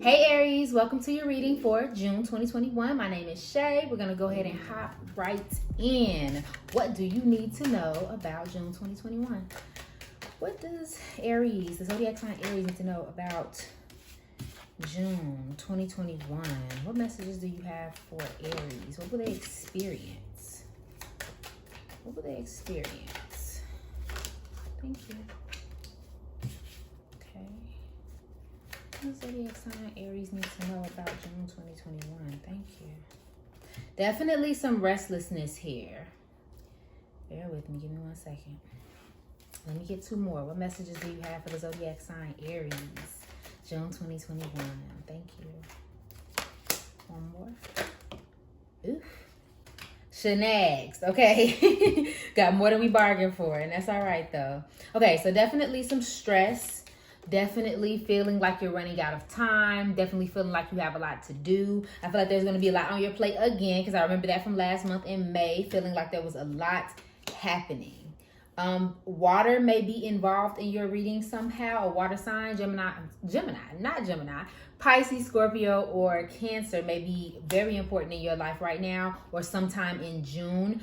Hey Aries, welcome to your reading for June 2021. My name is Shay. We're going to go ahead and hop right in. What do you need to know about June 2021? What does Aries, the zodiac sign Aries, need to know about June 2021? What messages do you have for Aries? What will they experience? What will they experience? Thank you. Okay. What does zodiac sign Aries need to know about June 2021? Thank you. Definitely some restlessness here. Bear with me. Give me 1 second. Let me get two more. What messages do you have for the zodiac sign Aries? June 2021. Thank you. One more. Oof. Shenags. Okay. Got more than we bargained for, and that's all right though. Okay, so definitely some stress. Definitely feeling like you're running out of time. Definitely feeling like you have a lot to do. I feel like there's going to be a lot on your plate again, because I remember that from last month in May, feeling like there was a lot happening. Water may be involved in your reading somehow. A water sign, Pisces, Scorpio, or Cancer may be very important in your life right now or sometime in June.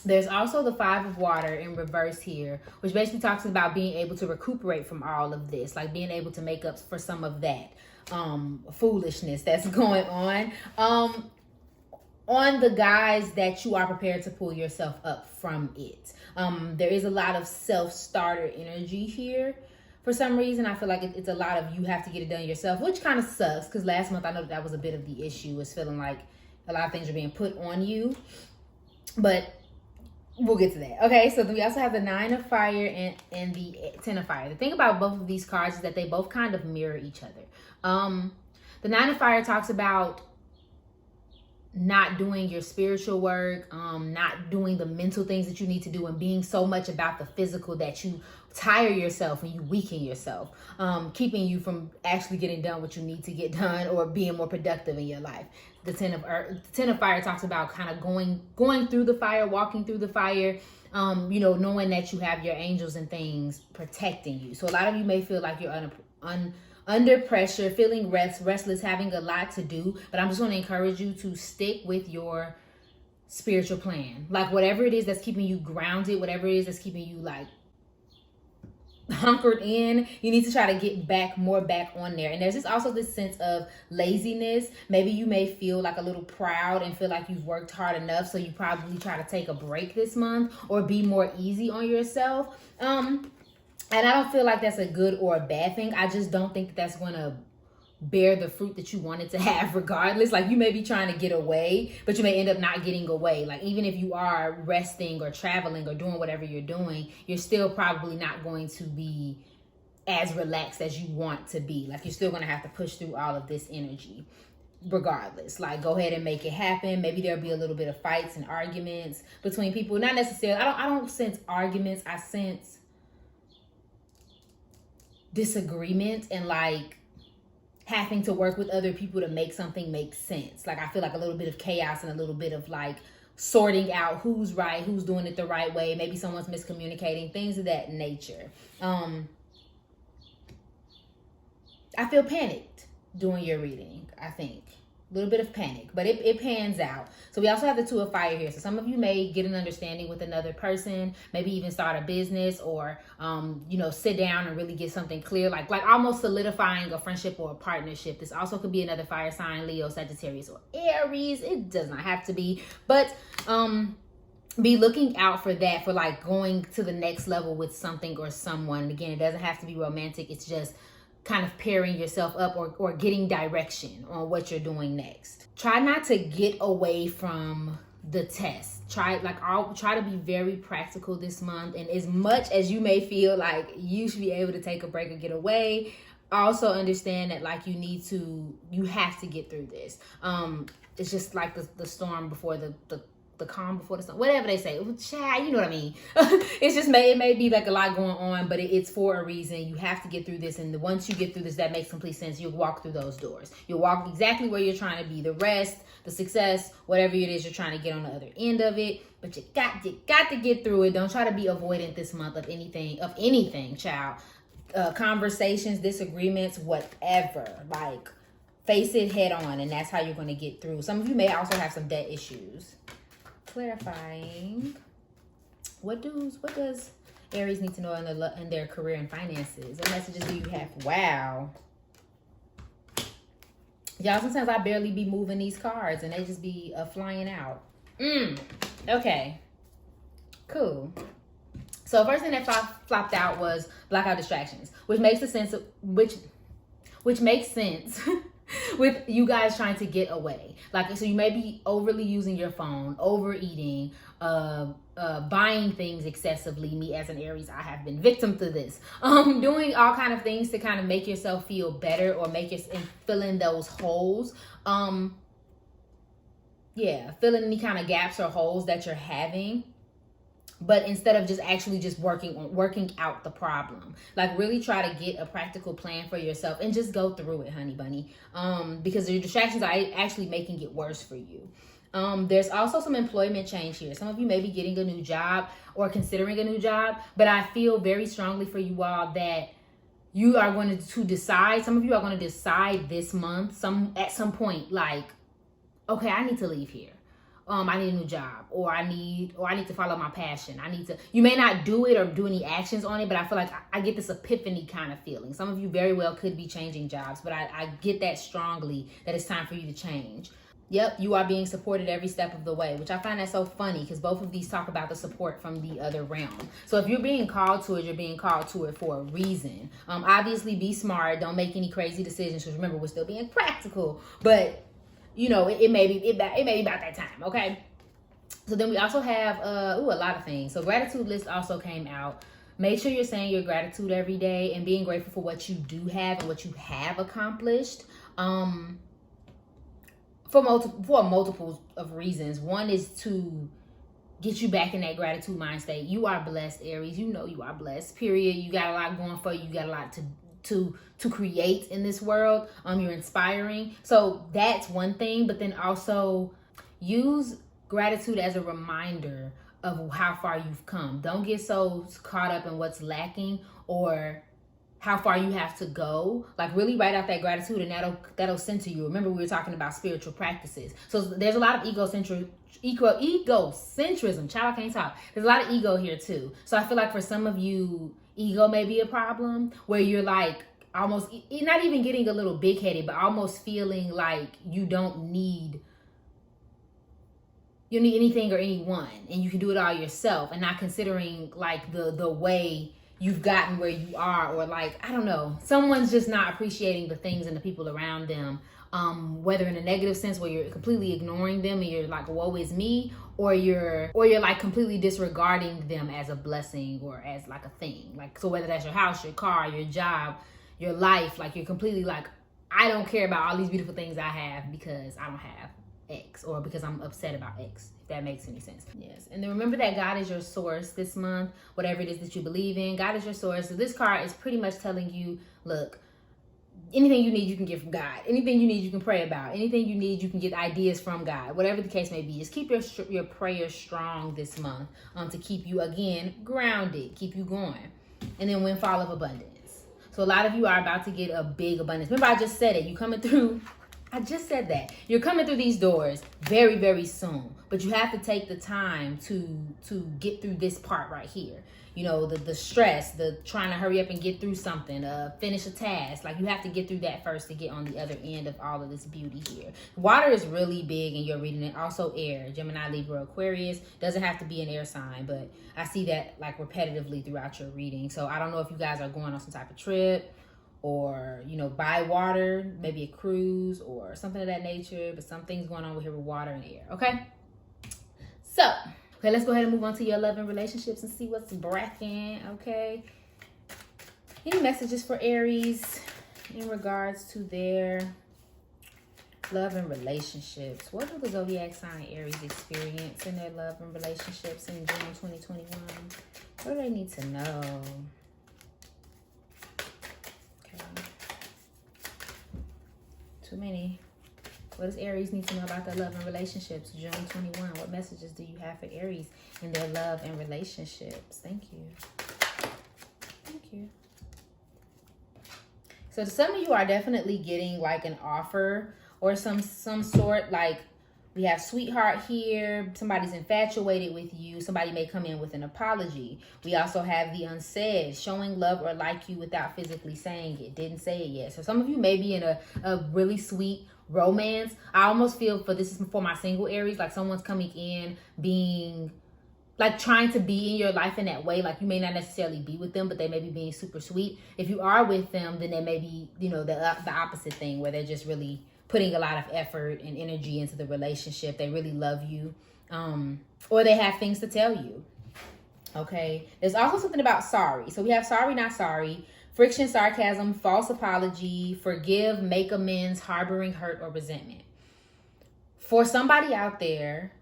There's also the 5 of water in reverse here, which basically talks about being able to recuperate from all of this, like being able to make up for some of that foolishness that's going on the guys that you are prepared to pull yourself up from it. There is a lot of self-starter energy here. For some reason, I feel like it's a lot of you have to get it done yourself, which kind of sucks, because last month I know that was a bit of the issue, is feeling like a lot of things are being put on you. But we'll get to that. Okay, so then we also have the 9 of fire and the 10 of fire. The thing about both of these cards is that they both kind of mirror each other. The 9 of fire talks about not doing your spiritual work, not doing the mental things that you need to do, and being so much about the physical that you tire yourself and you weaken yourself, keeping you from actually getting done what you need to get done or being more productive in your life. The 10 of fire talks about kind of going through the fire, walking through the fire, knowing that you have your angels and things protecting you. So a lot of you may feel like you're under pressure, feeling restless, having a lot to do. But I'm just going to encourage you to stick with your spiritual plan. Like whatever it is that's keeping you grounded, whatever it is that's keeping you like hunkered in, you need to try to get back on there. And there's just also this sense of laziness. Maybe you may feel like a little proud and feel like you've worked hard enough, so you probably try to take a break this month or be more easy on yourself. And I don't feel like that's a good or a bad thing. I just don't think that's going to bear the fruit that you wanted to have regardless. Like you may be trying to get away, but you may end up not getting away. Like even if you are resting or traveling or doing whatever you're doing, you're still probably not going to be as relaxed as you want to be. Like you're still going to have to push through all of this energy regardless. Like go ahead and make it happen. Maybe there'll be a little bit of fights and arguments between people. Not necessarily, I don't sense arguments. I sense disagreement and like having to work with other people to make something make sense. Like I feel like a little bit of chaos and a little bit of like sorting out who's right, who's doing it the right way. Maybe someone's miscommunicating, things of that nature. I feel panicked doing your reading, I think. A little bit of panic, but it pans out. So we also have the 2 of fire here. So some of you may get an understanding with another person, maybe even start a business or, sit down and really get something clear, like almost solidifying a friendship or a partnership. This also could be another fire sign, Leo, Sagittarius, or Aries. It does not have to be, but be looking out for that, for like going to the next level with something or someone. And again, it doesn't have to be romantic. It's just kind of pairing yourself up or getting direction on what you're doing next. Try not to get away from the test. I'll try to be very practical this month. And as much as you may feel like you should be able to take a break or get away, also understand that like you have to get through this. It's just like the storm before the the calm before the storm, whatever they say. Child, you know what I mean. It's just it may be like a lot going on, but it's for a reason. You have to get through this, and once you get through this, that makes complete sense. You'll walk through those doors. You'll walk exactly where you're trying to be. The rest, the success, whatever it is you're trying to get on the other end of it. But you got to get through it. Don't try to be avoidant this month of anything, child. Conversations, disagreements, whatever. Like, face it head on, and that's how you're going to get through. Some of you may also have some debt issues. Clarifying. What does Aries need to know in their career and finances? What messages do you have? Wow. Y'all, sometimes I barely be moving these cards, and they just be flying out. Okay. Cool. So first thing that flopped out was blackout distractions, which makes makes sense with you guys trying to get away. Like, so you may be overly using your phone, overeating, buying things excessively. Me as an Aries, I have been victim to this. Doing all kind of things to kind of make yourself feel better or fill in those holes. Fill in any kind of gaps or holes that you're having. But instead of just actually just working out the problem, like really try to get a practical plan for yourself and just go through it, honey bunny. Because your distractions are actually making it worse for you. There's also some employment change here. Some of you may be getting a new job or considering a new job, but I feel very strongly for you all that you are going to decide. Some of you are going to decide this month, at some point, like, okay, I need to leave here. I need a new job, or I need to follow my passion. You may not do it or do any actions on it, but I feel like I get this epiphany kind of feeling. Some of you very well could be changing jobs, but I get that strongly that it's time for you to change. Yep, you are being supported every step of the way, which I find that so funny because both of these talk about the support from the other realm. So if you're being called to it, you're being called to it for a reason. Obviously, be smart. Don't make any crazy decisions because remember, we're still being practical, but you know, it may be about that time, okay? So then we also have a lot of things. So gratitude list also came out. Make sure you're saying your gratitude every day and being grateful for what you do have and what you have accomplished. For multiple of reasons. One is to get you back in that gratitude mind state. You are blessed, Aries. You know you are blessed. Period. You got a lot going for you. You got a lot to create in this world. You're inspiring. So that's one thing, but then also use gratitude as a reminder of how far you've come. Don't get so caught up in what's lacking or how far you have to go. Like really write out that gratitude and that'll center you. Remember we were talking about spiritual practices. So there's a lot of egocentrism. Child, I can't talk. There's a lot of ego here too. So I feel like for some of you, ego may be a problem where you're like almost not even getting a little big headed, but almost feeling like you don't need anything or anyone and you can do it all yourself and not considering like the way you've gotten where you are, or like, I don't know, someone's just not appreciating the things and the people around them, whether in a negative sense where you're completely ignoring them and you're like, woe is me, or you're like completely disregarding them as a blessing or as like a thing. Like, so whether that's your house, your car, your job, your life, like you're completely like, I don't care about all these beautiful things I have because I don't have X, or because I'm upset about X, if that makes any sense. Yes. And then remember that God is your source this month, whatever it is that you believe in, God is your source. So this card is pretty much telling you, look, anything you need, you can get from God. Anything you need, you can pray about. Anything you need, you can get ideas from God. Whatever the case may be, just keep your prayers strong this month to keep you, again, grounded, keep you going. And then windfall of abundance. So a lot of you are about to get a big abundance. Remember, I just said it. You coming through. I just said that. You're coming through these doors very, very soon. But you have to take the time to get through this part right here. You know, the stress, the trying to hurry up and get through something, finish a task. Like, you have to get through that first to get on the other end of all of this beauty here. Water is really big in your reading, and also air. Gemini, Libra, Aquarius. Doesn't have to be an air sign, but I see that like repetitively throughout your reading. So I don't know if you guys are going on some type of trip, or, you know, by water, maybe a cruise or something of that nature, but something's going on with here with water and air, okay? So, okay, let's go ahead and move on to your love and relationships and see what's bracking, okay? Any messages for Aries in regards to their Love and relationships. What do the zodiac sign Aries experience in their love and relationships in June 2021? What do they need to know? Okay. Too many. What does Aries need to know about their love and relationships? June 21. What messages do you have for Aries in their love and relationships? Thank you. Thank you. So some of you are definitely getting like an offer or some sort. Like we have sweetheart here. Somebody's infatuated with you. Somebody may come in with an apology. We also have the unsaid, showing love or like you without physically saying it. Didn't say it yet. So some of you may be in a really sweet romance. I almost feel this is for my single Aries, like someone's coming in being like trying to be in your life in that way. Like you may not necessarily be with them, but they may be being super sweet. If you are with them, then they may be, you know, the opposite thing where they're just really putting a lot of effort and energy into the relationship. They really love you, or they have things to tell you. Okay. There's also something about sorry. So we have sorry, not sorry, friction, sarcasm, false apology, forgive, make amends, harboring hurt or resentment. For somebody out there,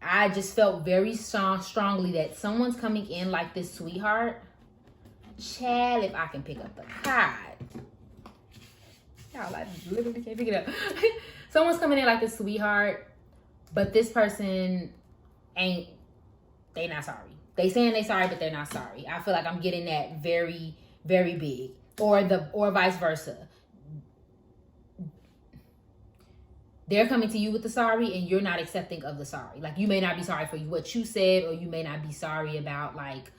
I just felt very strongly that someone's coming in like this sweetheart. Child, if I can pick up the card. Y'all, I literally can't pick it up. Someone's coming in like this sweetheart, but this person they not sorry. They saying they sorry, but they're not sorry. I feel like I'm getting that very, very big. Or vice versa. They're coming to you with the sorry and you're not accepting of the sorry. Like you may not be sorry for what you said, or you may not be sorry about like,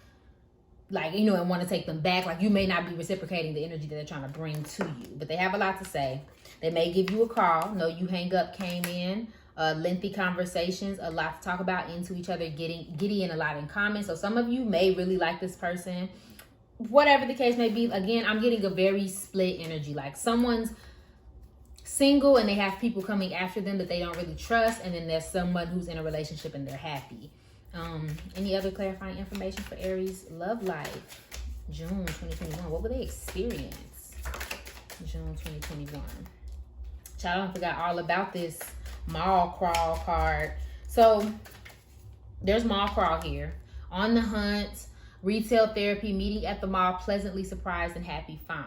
you know, and want to take them back. Like you may not be reciprocating the energy that they're trying to bring to you, but they have a lot to say. They may give you a call. No, you hang up, came in, lengthy conversations, a lot to talk about, into each other, giddy and a lot in common. So some of you may really like this person, whatever the case may be. Again, I'm getting a very split energy. Like someone's single and they have people coming after them that they don't really trust, and then there's someone who's in a relationship and they're happy. Any other clarifying information for Aries love life June 2021? What will they experience June 2021? Child, I forgot all about this mall crawl card. So there's mall crawl here. On the hunt, retail therapy, meeting at the mall, pleasantly surprised and happy find.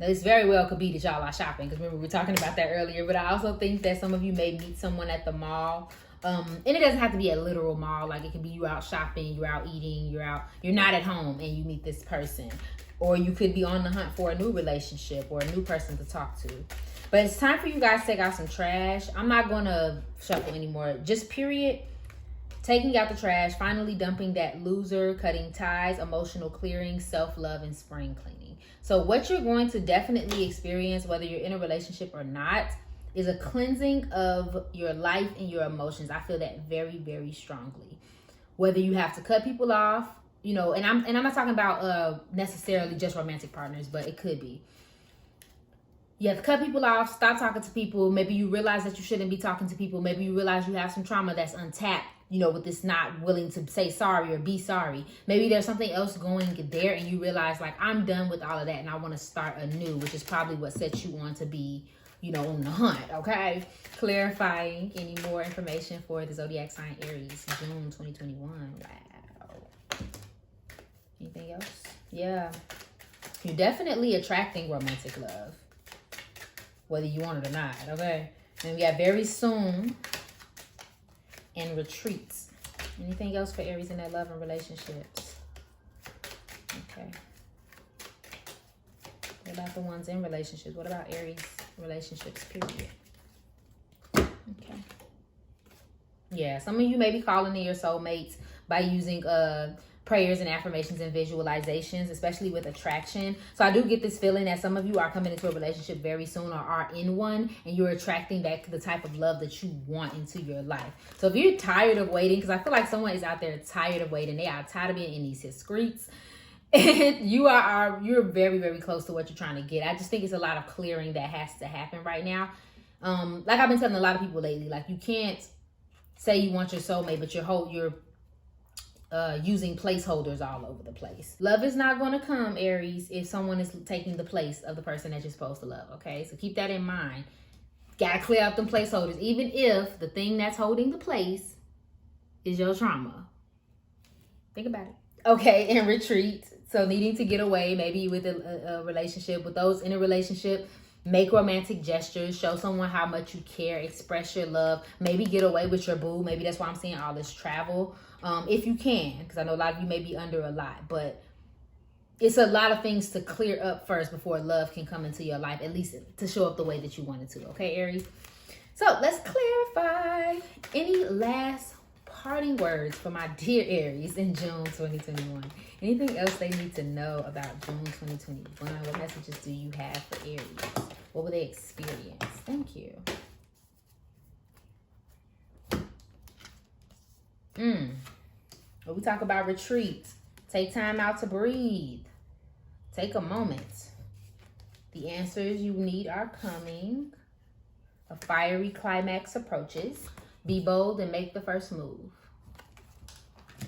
Now, this very well could be that y'all are shopping, because remember we were talking about that earlier, but I also think that some of you may meet someone at the mall. And it doesn't have to be a literal mall. Like it could be you out shopping, you're out eating, you're not at home and you meet this person. Or you could be on the hunt for a new relationship or a new person to talk to. But it's time for you guys to take out some trash. I'm not going to shuffle anymore. Just period. Taking out the trash, finally dumping that loser, cutting ties, emotional clearing, self-love, and spring cleaning. So what you're going to definitely experience, whether you're in a relationship or not, is a cleansing of your life and your emotions. I feel that very, very strongly. Whether you have to cut people off, you know, and I'm not talking about necessarily just romantic partners, but it could be. You have to cut people off, stop talking to people. Maybe you realize that you shouldn't be talking to people. Maybe you realize you have some trauma that's untapped, you know, with this not willing to say sorry or be sorry. Maybe there's something else going there and you realize like, I'm done with all of that and I want to start anew, which is probably what sets you on to be, you know, on the hunt. Okay. Clarifying any more information for the zodiac sign Aries, June 2021. Wow. Anything else? Yeah. You're definitely attracting romantic love, whether you want it or not. Okay. And we got very soon and retreats. Anything else for Aries in their love and relationships? Okay. What about the ones in relationships? What about Aries relationships, period? Okay. Yeah, some of you may be calling in your soulmates by using prayers and affirmations and visualizations, especially with attraction. So I do get this feeling that some of you are coming into a relationship very soon or are in one, and you're attracting back the type of love that you want into your life. So if you're tired of waiting, because I feel like someone is out there tired of waiting, they are tired of being in these streets, and you're very, very close to what you're trying to get. I just think it's a lot of clearing that has to happen right now. Like I've been telling a lot of people lately, like you can't say you want your soulmate, but you're using placeholders all over the place. Love is not going to come, Aries, if someone is taking the place of the person that you're supposed to love. Okay, so keep that in mind. Gotta clear out them placeholders, even if the thing that's holding the place is your trauma. Think about it. Okay, and retreat. So needing to get away, maybe with a relationship, with those in a relationship, make romantic gestures, show someone how much you care, express your love, maybe get away with your boo. Maybe that's why I'm seeing all this travel. If you can, because I know a lot of you may be under a lot, but it's a lot of things to clear up first before love can come into your life, at least to show up the way that you want it to. Okay, Aries? So let's clarify. Any last parting words for my dear Aries in June 2021? Anything else they need to know about June 2021? What messages do you have for Aries? What will they experience? Thank you. When we talk about retreat, take time out to breathe. Take a moment. The answers you need are coming. A fiery climax approaches. Be bold and make the first move.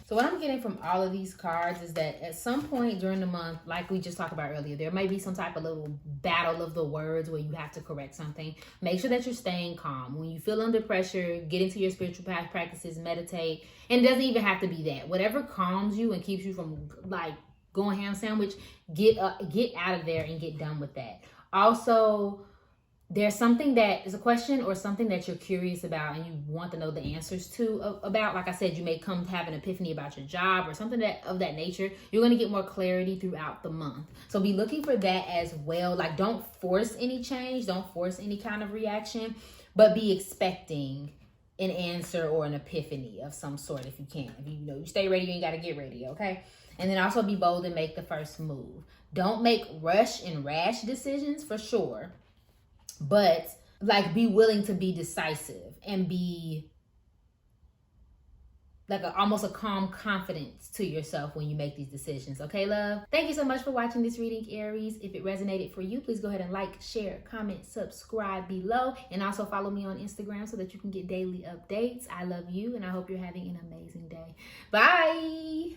So what I'm getting from all of these cards is that at some point during the month, like we just talked about earlier, there may be some type of little battle of the words where you have to correct something. Make sure that you're staying calm. When you feel under pressure, get into your spiritual practices, meditate. And it doesn't even have to be that. Whatever calms you and keeps you from like going ham sandwich, get out of there and get done with that. Also, there's something that is a question or something that you're curious about and you want to know the answers to about. Like I said, you may come to have an epiphany about your job or something of that nature. You're going to get more clarity throughout the month. So be looking for that as well. Like, don't force any change. Don't force any kind of reaction, but be expecting an answer or an epiphany of some sort if you can. If you stay ready, you ain't got to get ready, okay? And then also be bold and make the first move. Don't make rush and rash decisions for sure. But like, be willing to be decisive and be like almost a calm confidence to yourself when you make these decisions. Okay, love? Thank you so much for watching this reading, Aries. If it resonated for you, please go ahead and like, share, comment, subscribe below. And also follow me on Instagram so that you can get daily updates. I love you and I hope you're having an amazing day. Bye.